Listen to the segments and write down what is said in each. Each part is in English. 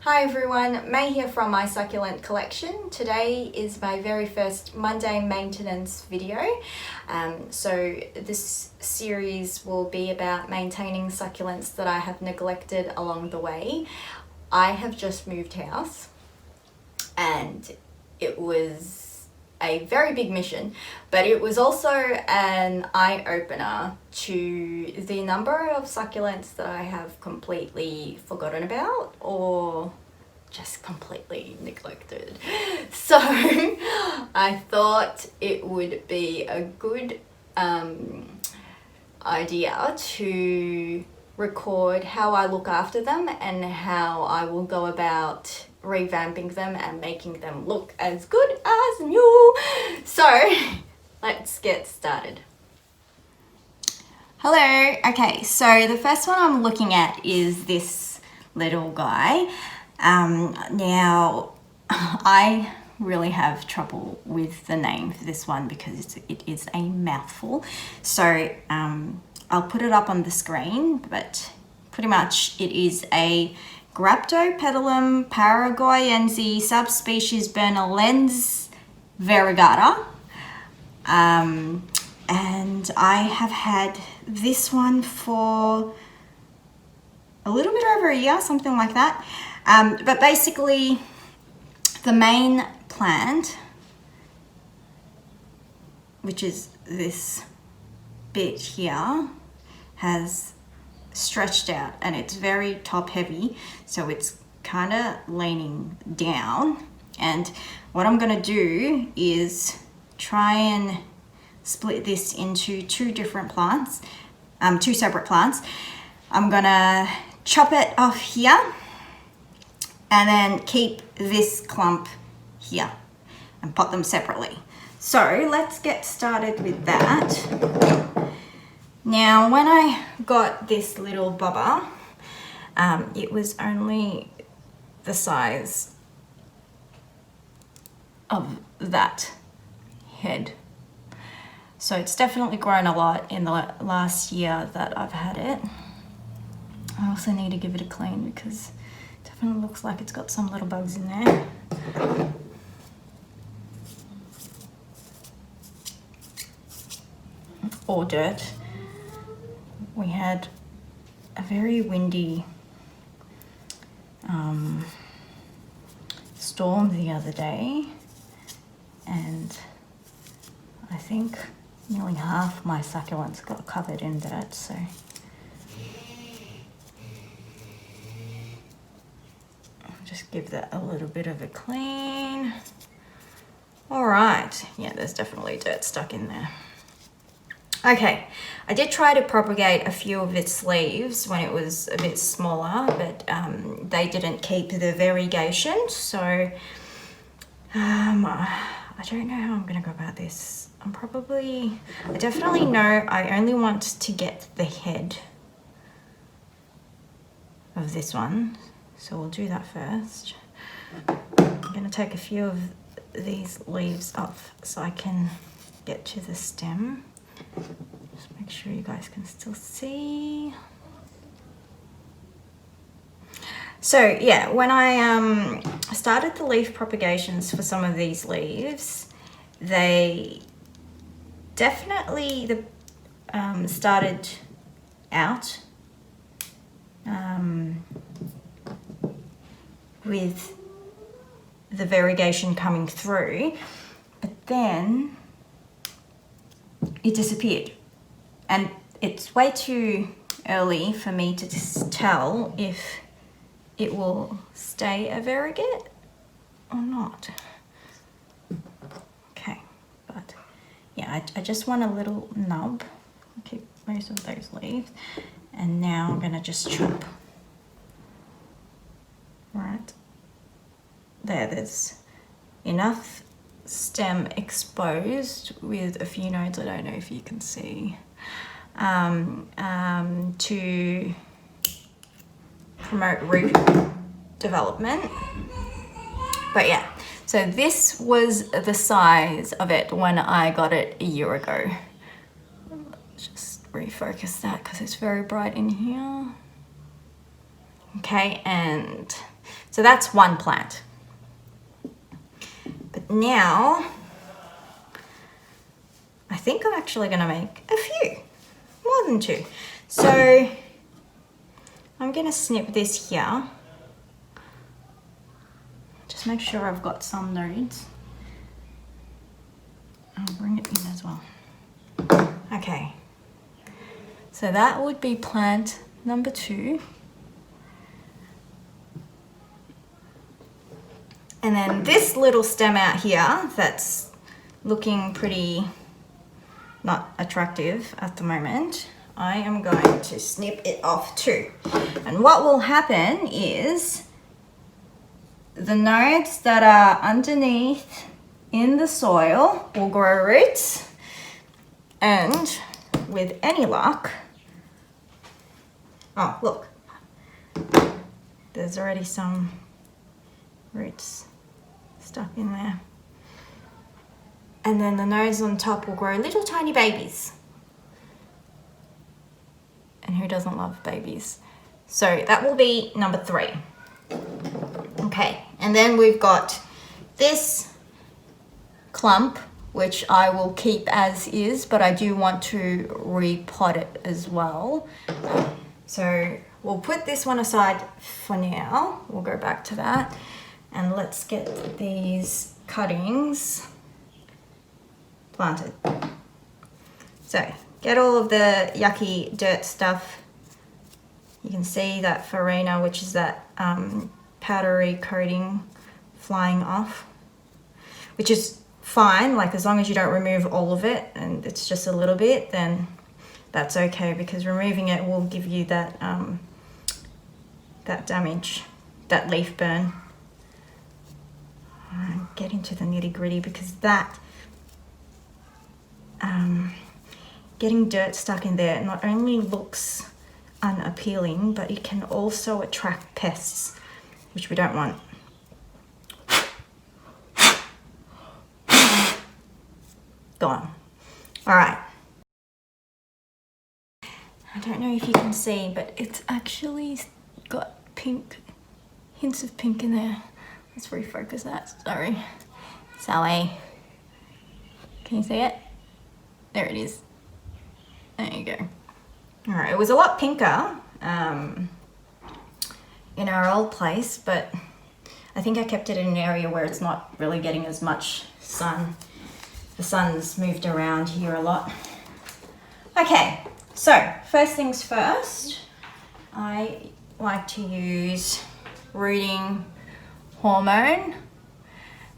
Hi everyone, May here from my succulent collection. Today is my very first Monday maintenance video. So this series will be about maintaining succulents that I have neglected along the way. I have just moved house and it was a very big mission, but it was also an eye-opener to the number of succulents that I have completely forgotten about or just completely neglected. So I thought it would be a good idea to record how I look after them and how I will go about revamping them and making them look as good as new. So let's get started. Hello. Okay, so the first one I'm looking at is this little guy. Now I really have trouble with the name for this one because it is a mouthful. So I'll put it up on the screen, but pretty much it is a Graptopetalum Paraguayense subspecies Bernalense Variegata. And I have had this one for a little bit over a year, something like that. But basically the main plant, which is this bit here, has stretched out and it's very top heavy, so it's kind of leaning down. And what I'm going to do is try and split this into two separate plants. I'm going to chop it off here and then keep this clump here and pot them separately. So let's get started with that. Now, when I got this little bobber, it was only the size of that head. So it's definitely grown a lot in the last year that I've had it. I also need to give it a clean because it definitely looks like it's got some little bugs in there. Or dirt. We had a very windy storm the other day, and I think nearly half my succulents got covered in dirt, so I'll just give that a little bit of a clean. All right, yeah, there's definitely dirt stuck in there. Okay, I did try to propagate a few of its leaves when it was a bit smaller, but they didn't keep the variegation, so I don't know how I'm going to go about this. I definitely know I only want to get the head of this one, so we'll do that first. I'm going to take a few of these leaves off so I can get to the stem. Just make sure you guys can still see. So yeah, when I started the leaf propagations for some of these leaves, they definitely started out with the variegation coming through, but then it disappeared, and it's way too early for me to just tell if it will stay a variegate or not. Okay, but yeah, I just want a little nub. I'll keep most of those leaves, and now I'm gonna just chop right there. There's enough stem exposed with a few nodes, I don't know if you can see, to promote root development. But yeah, so this was the size of it when I got it a year ago. Let's just refocus that because it's very bright in here. Okay, and So that's one plant. But now, I think I'm actually going to make a few, more than two. So I'm going to snip this here. Just make sure I've got some nodes. I'll bring it in as well. Okay. So that would be plant number 2. And then this little stem out here that's looking pretty not attractive at the moment, I am going to snip it off too. And what will happen is the nodes that are underneath in the soil will grow roots, and with any luck, oh look, there's already some roots stuck in there. And then the nodes on top will grow little tiny babies. And who doesn't love babies? So that will be number 3. Okay, and then we've got this clump, which I will keep as is, but I do want to repot it as well. So we'll put this one aside for now. We'll go back to that. And let's get these cuttings planted. So get all of the yucky dirt stuff. You can see that farina, which is that powdery coating, flying off, which is fine, like as long as you don't remove all of it and it's just a little bit, then that's okay, because removing it will give you that that damage, that leaf burn. Alright, get into the nitty gritty, because that getting dirt stuck in there not only looks unappealing, but it can also attract pests, which we don't want. Gone. All right. I don't know if you can see, but it's actually got pink, hints of pink in there. Let's refocus that, sorry. Sally. Can you see it? There it is. There you go. All right, it was a lot pinker in our old place, but I think I kept it in an area where it's not really getting as much sun. The sun's moved around here a lot. Okay, so first things first, I like to use rooting hormone.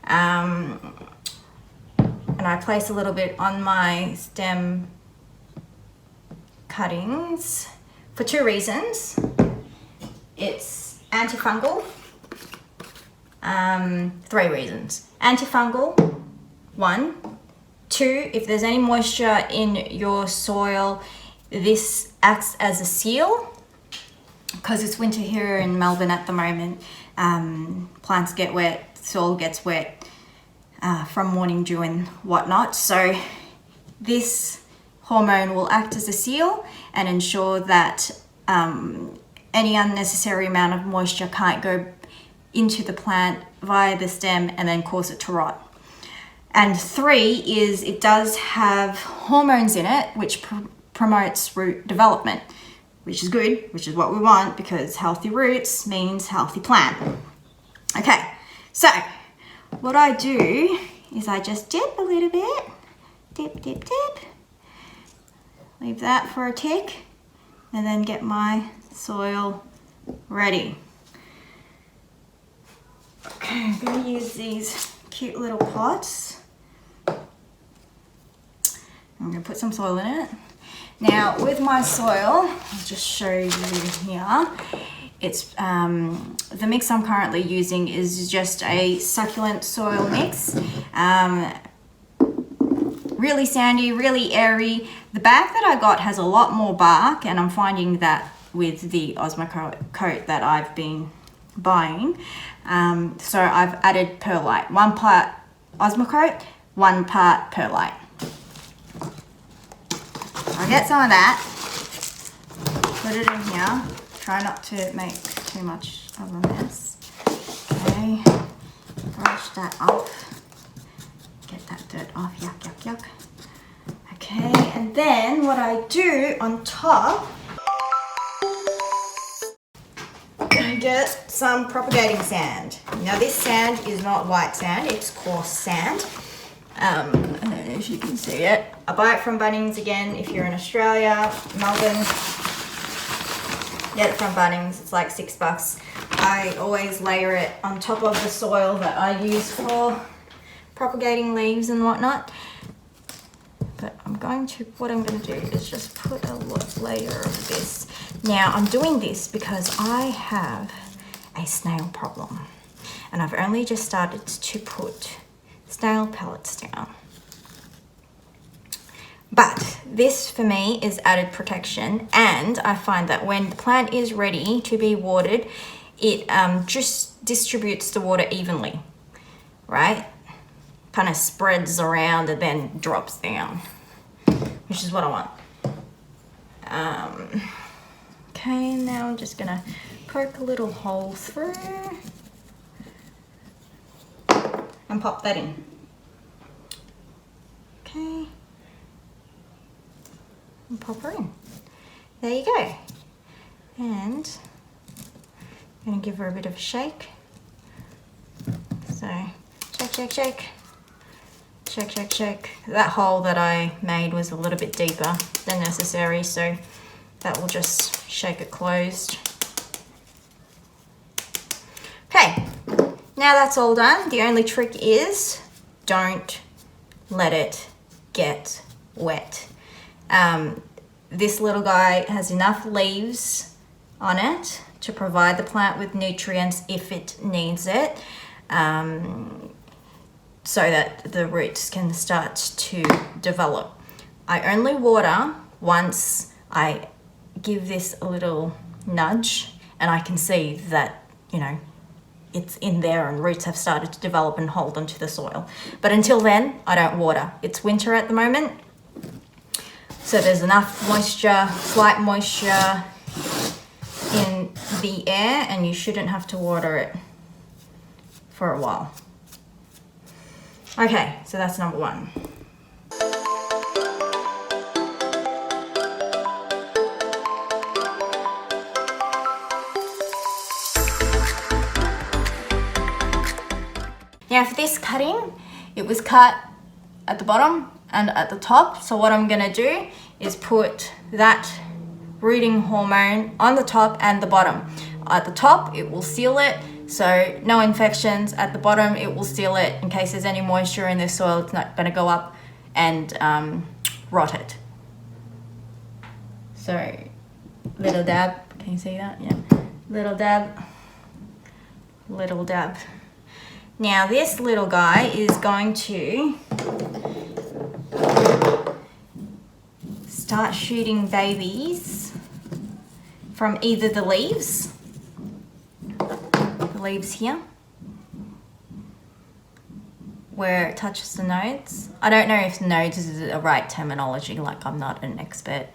And I place a little bit on my stem cuttings for 2 reasons. It's antifungal. 3 reasons. Antifungal, 1. 2, if there's any moisture in your soil, this acts as a seal. Because it's winter here in Melbourne at the moment, plants get wet, soil gets wet from morning dew and whatnot. So this hormone will act as a seal and ensure that any unnecessary amount of moisture can't go into the plant via the stem and then cause it to rot. And 3 is it does have hormones in it which promotes root development, which is good, which is what we want, because healthy roots means healthy plant. Okay, so what I do is I just dip a little bit, dip, dip, dip, leave that for a tick, and then get my soil ready. Okay, I'm going to use these cute little pots. I'm going to put some soil in it. Now with my soil, I'll just show you here. It's the mix I'm currently using is just a succulent soil mix. Really sandy, really airy. The bag that I got has a lot more bark, and I'm finding that with the Osmocote that I've been buying. So I've added perlite. 1 part Osmocote, 1 part perlite. I'll get some of that, put it in here. Try not to make too much of a mess. Okay, brush that off. Get that dirt off. Yuck, yuck, yuck. Okay, and then what I do on top, I'm gonna get some propagating sand. Now this sand is not white sand, it's coarse sand. I don't know if you can see it. I buy it from Bunnings again if you're in Australia, Melbourne. Get it from Bunnings, it's like $6. I always layer it on top of the soil that I use for propagating leaves and whatnot. But what I'm going to do is just put a layer of this. Now I'm doing this because I have a snail problem. And I've only just started to put snail pellets down. But this for me is added protection, and I find that when the plant is ready to be watered, it just distributes the water evenly, right? Kind of spreads around and then drops down, which is what I want. Okay, now I'm just gonna poke a little hole through and pop that in. Okay. And pop her in. There you go. And I'm going to give her a bit of a shake. So, shake, shake, shake. Shake, shake, shake. That hole that I made was a little bit deeper than necessary, so that will just shake it closed. Okay, now that's all done. The only trick is don't let it get wet. This little guy has enough leaves on it to provide the plant with nutrients if it needs it, so that the roots can start to develop. I only water once I give this a little nudge and I can see that, you know, it's in there and roots have started to develop and hold onto the soil. But until then, I don't water. It's winter at the moment, so there's enough moisture, slight moisture in the air, and you shouldn't have to water it for a while. Okay, so that's number one. Now for this cutting, it was cut at the bottom and at the top. So what I'm gonna do is put that rooting hormone on the top and the bottom. At the top, it will seal it, so no infections. At the bottom, it will seal it in case there's any moisture in the soil. It's not gonna go up and rot it. So, little dab, can you see that? Yeah, little dab, little dab. Now this little guy is going to start shooting babies from either the leaves here, where it touches the nodes. I don't know if nodes is a right terminology, like I'm not an expert,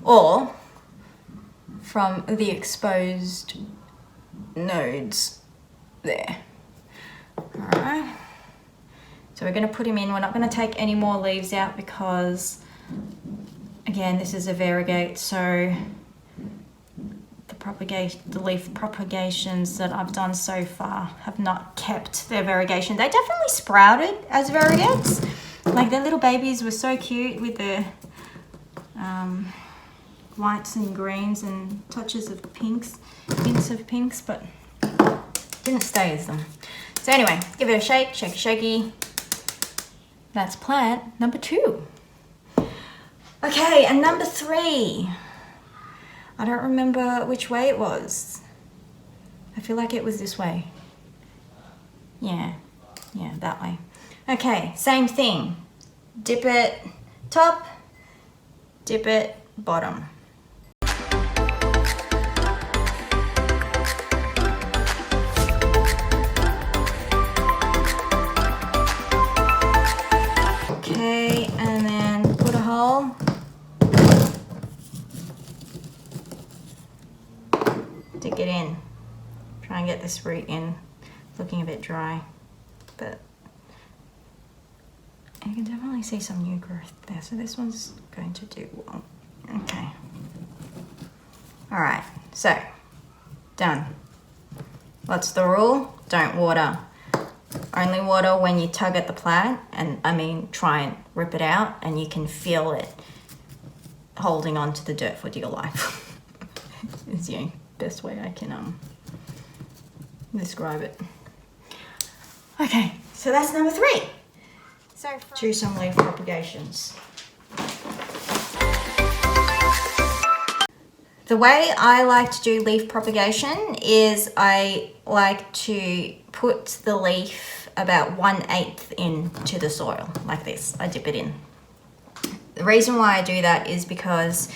or from the exposed nodes there. Alright, so we're going to put him in. We're not going to take any more leaves out because, again, this is a variegate, so the leaf propagations that I've done so far have not kept their variegation. They definitely sprouted as variegates. Like, their little babies were so cute with their whites and greens and touches of pinks, hints of pinks, but didn't stay as them. So anyway, give it a shake, shaky, shaky. That's plant number 2. Okay, and number 3. I don't remember which way it was. I feel like it was this way. Yeah, that way. Okay, same thing. Dip it top, dip it bottom. Okay, and then put a hole. Stick it in. Try and get this root in. Looking a bit dry, but you can definitely see some new growth there. So this one's going to do well. Okay. All right, so done. What's the rule? Don't water. Only water when you tug at the plant, and I mean try and rip it out, and you can feel it holding on to the dirt for dear life. Is the best way I can describe it. Okay, so that's number 3. So do some leaf propagations. The way I like to do leaf propagation is I like to put the leaf about 1/8 into the soil, like this. I dip it in. The reason why I do that is because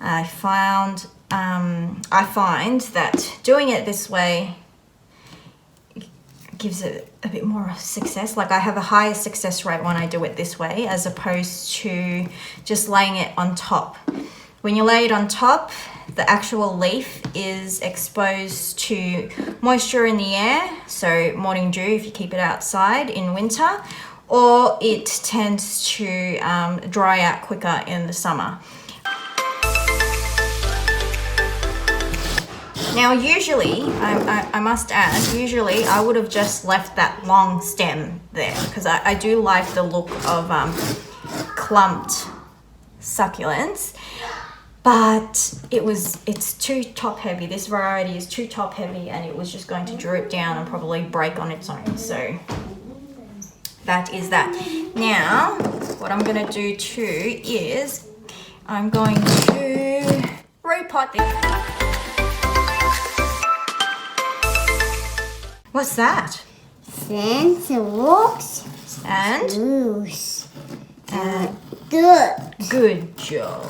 I find that doing it this way gives it a bit more success. Like I have a higher success rate when I do it this way as opposed to just laying it on top. When you lay it on top, the actual leaf is exposed to moisture in the air, so morning dew if you keep it outside in winter, or it tends to dry out quicker in the summer. Now usually, I must add, usually I would have just left that long stem there because I do like the look of clumped succulents, but it's too top heavy. This variety is too top heavy and it was just going to droop down and probably break on its own. So that is that. Now, what I'm going to do too is I'm going to repot this. What's that? Sand, rocks, And? loose. Good. Good job.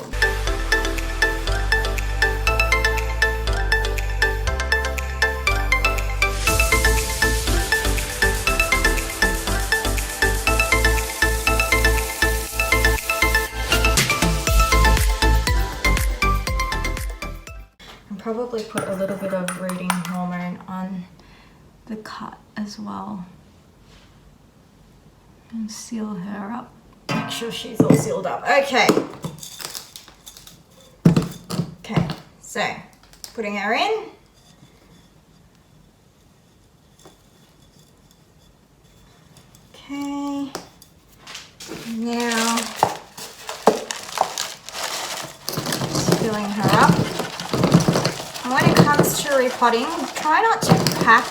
And probably put a little bit of rooting hormone on the cut as well and seal her up. Make sure she's all sealed up. Okay, so putting her in. Okay, now just filling her up. And when it comes to repotting, try not to pack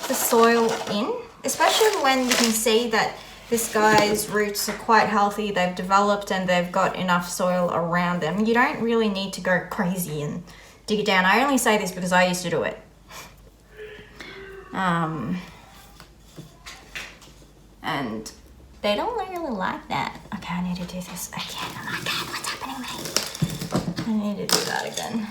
the soil in, especially when you can see that this guy's roots are quite healthy, they've developed and they've got enough soil around them. You don't really need to go crazy and dig it down. I only say this because I used to do it. And they don't really like that. Okay, I need to do this again. Oh my God, what's happening, mate? I need to do that again.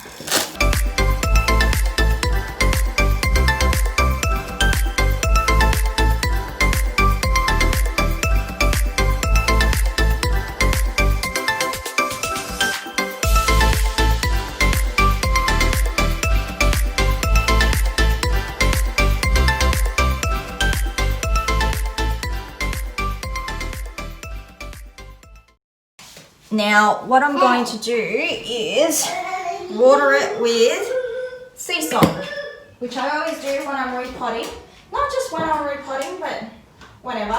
Now, what I'm going to do is water it with sea salt, which I always do when I'm repotting. Not just when I'm repotting, but whenever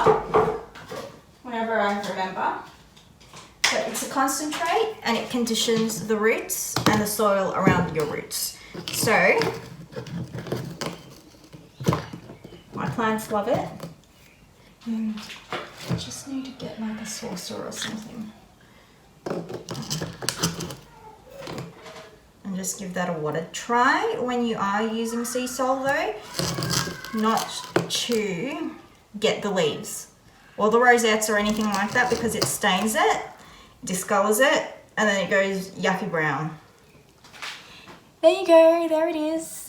I remember. But it's a concentrate and it conditions the roots and the soil around your roots. So, my plants love it. And I just need to get like a saucer or something. And just give that a water. Try when you are using sea salt though, not to get the leaves or the rosettes or anything like that because it stains it, discolors it, and then it goes yucky brown. There you go, there it is.